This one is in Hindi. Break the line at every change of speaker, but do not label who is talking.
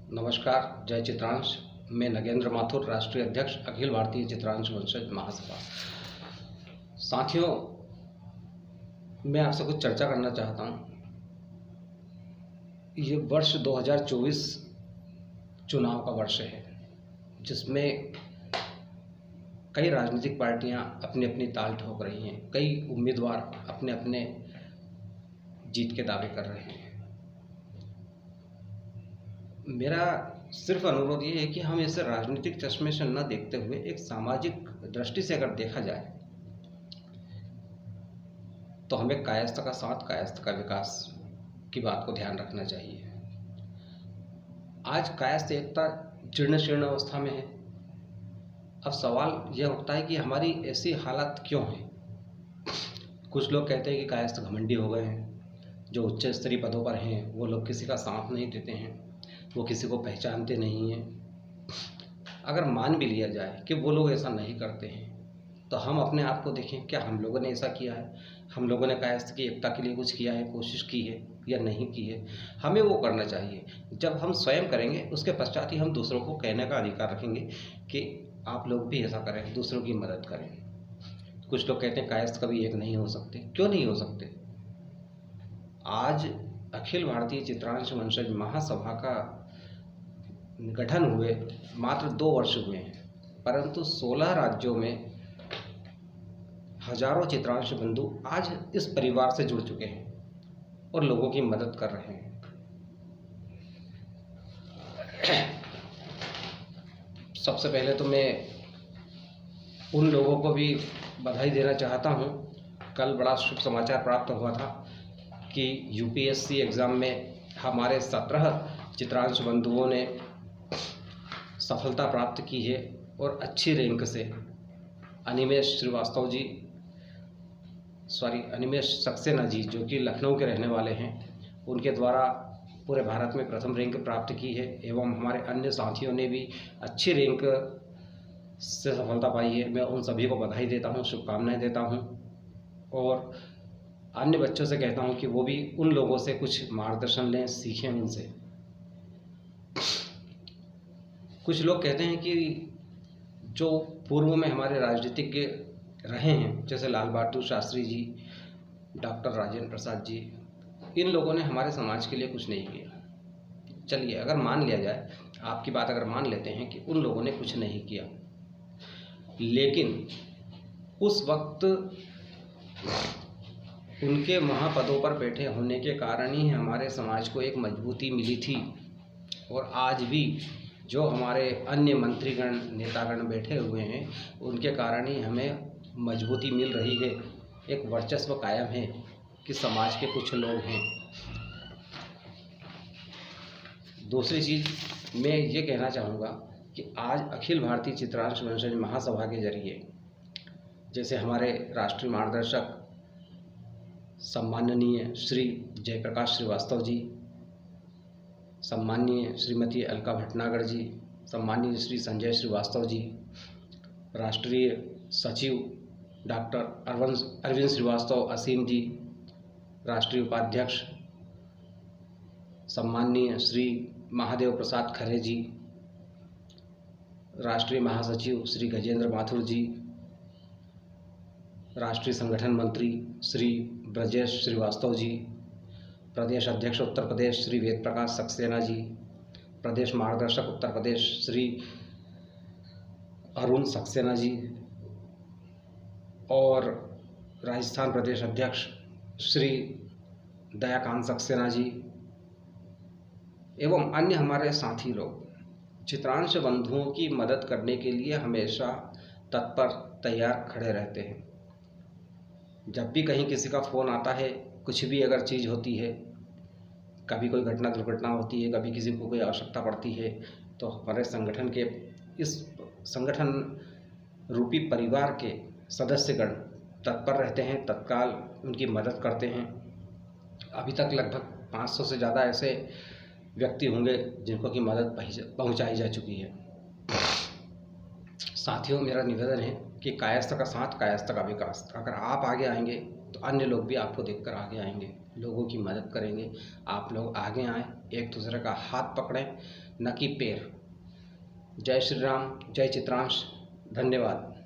नमस्कार, जय चित्रांश। मैं नगेंद्र माथुर, राष्ट्रीय अध्यक्ष अखिल भारतीय चित्रांश वंशज महासभा। साथियों, मैं आपसे कुछ चर्चा करना चाहता हूँ। ये वर्ष 2024 चुनाव का वर्ष है, जिसमें कई राजनीतिक पार्टियां अपनी अपनी ताल ठोक रही हैं। कई उम्मीदवार अपने अपने जीत के दावे कर रहे हैं। मेरा सिर्फ अनुरोध ये है कि हम इसे राजनीतिक चश्मे से न देखते हुए एक सामाजिक दृष्टि से अगर देखा जाए तो हमें कायस्थ का साथ, कायस्थ का विकास की बात को ध्यान रखना चाहिए। आज कायस्थ एकता जीर्ण शीर्ण अवस्था में है। अब सवाल यह उठता है कि हमारी ऐसी हालत क्यों है। कुछ लोग कहते हैं कि कायस्थ घमंडी हो गए हैं। जो उच्च स्तरीय पदों पर हैं वो लोग किसी का साथ नहीं देते हैं, वो किसी को पहचानते नहीं हैं। अगर मान भी लिया जाए कि वो लोग ऐसा नहीं करते हैं, तो हम अपने आप को देखें, क्या हम लोगों ने ऐसा किया है? हम लोगों ने कायस्थ की एकता के लिए कुछ किया है, कोशिश की है या नहीं की है? हमें वो करना चाहिए। जब हम स्वयं करेंगे, उसके पश्चात ही हम दूसरों को कहने का अधिकार रखेंगे कि आप लोग भी ऐसा करें, दूसरों की मदद करें। कुछ लोग कहते हैं कायस्थ कभी एक नहीं हो सकते। क्यों नहीं हो सकते? आज अखिल भारतीय चित्रांश वंशज महासभा का गठन हुए मात्र 2 वर्ष हुए हैं, परंतु 16 राज्यों में हजारों चित्रांश बंधु आज इस परिवार से जुड़ चुके हैं और लोगों की मदद कर रहे हैं। सबसे पहले तो मैं उन लोगों को भी बधाई देना चाहता हूं। कल बड़ा शुभ समाचार प्राप्त हुआ था कि यूपीएससी एग्ज़ाम में हमारे 17 चित्रांश बंधुओं ने सफलता प्राप्त की है और अच्छी रैंक से अनिमेश सक्सेना जी, जो कि लखनऊ के रहने वाले हैं, उनके द्वारा पूरे भारत में प्रथम रैंक प्राप्त की है। एवं हमारे अन्य साथियों ने भी अच्छी रैंक से सफलता पाई है। मैं उन सभी को बधाई देता हूं, शुभकामनाएं देता हूं और अन्य बच्चों से कहता हूं कि वो भी उन लोगों से कुछ मार्गदर्शन लें, सीखें उनसे। कुछ लोग कहते हैं कि जो पूर्व में हमारे राजनीतिज्ञ रहे हैं, जैसे लाल बहादुर शास्त्री जी, डॉक्टर राजेंद्र प्रसाद जी, इन लोगों ने हमारे समाज के लिए कुछ नहीं किया। चलिए, अगर मान लिया जाए, आपकी बात अगर मान लेते हैं कि उन लोगों ने कुछ नहीं किया, लेकिन उस वक्त उनके महापदों पर बैठे होने के कारण ही हमारे समाज को एक मजबूती मिली थी। और आज भी जो हमारे अन्य मंत्रीगण, नेतागण बैठे हुए हैं, उनके कारण ही हमें मजबूती मिल रही है। एक वर्चस्व कायम है कि समाज के कुछ लोग हैं। दूसरी चीज़ मैं ये कहना चाहूँगा कि आज अखिल भारतीय चित्रांश वंशज महासभा के जरिए, जैसे हमारे राष्ट्रीय मार्गदर्शक सम्माननीय श्री जयप्रकाश श्रीवास्तव जी, सम्माननीय श्रीमती अलका भटनागर जी, सम्माननीय श्री संजय श्रीवास्तव जी, राष्ट्रीय सचिव डॉक्टर अरविंद श्रीवास्तव असीम जी, राष्ट्रीय उपाध्यक्ष सम्माननीय श्री महादेव प्रसाद खरे जी, राष्ट्रीय महासचिव श्री गजेंद्र माथुर जी, राष्ट्रीय संगठन मंत्री श्री ब्रजेश श्रीवास्तव जी, प्रदेश अध्यक्ष उत्तर प्रदेश श्री वेद प्रकाश सक्सेना जी, प्रदेश मार्गदर्शक उत्तर प्रदेश श्री अरुण सक्सेना जी और राजस्थान प्रदेश अध्यक्ष श्री दयाकांत सक्सेना जी एवं अन्य हमारे साथी लोग चित्रांश बंधुओं की मदद करने के लिए हमेशा तत्पर, तैयार खड़े रहते हैं। जब भी कहीं किसी का फ़ोन आता है, कुछ भी अगर चीज़ होती है, कभी कोई घटना दुर्घटना होती है, कभी किसी को कोई आवश्यकता पड़ती है, तो हमारे संगठन के इस संगठन रूपी परिवार के सदस्यगण तत्पर रहते हैं, तत्काल उनकी मदद करते हैं। अभी तक लगभग 500 से ज़्यादा ऐसे व्यक्ति होंगे जिनको की मदद पहुंचाई जा चुकी है। साथियों, मेरा निवेदन है कि कायस्थ का साथ, कायस्थ का विकास। अगर आप आगे आएंगे तो अन्य लोग भी आपको देखकर आगे आएंगे, लोगों की मदद करेंगे। आप लोग आगे आएँ, एक दूसरे का हाथ पकड़ें, न कि पैर। जय श्री राम, जय चित्रांश, धन्यवाद।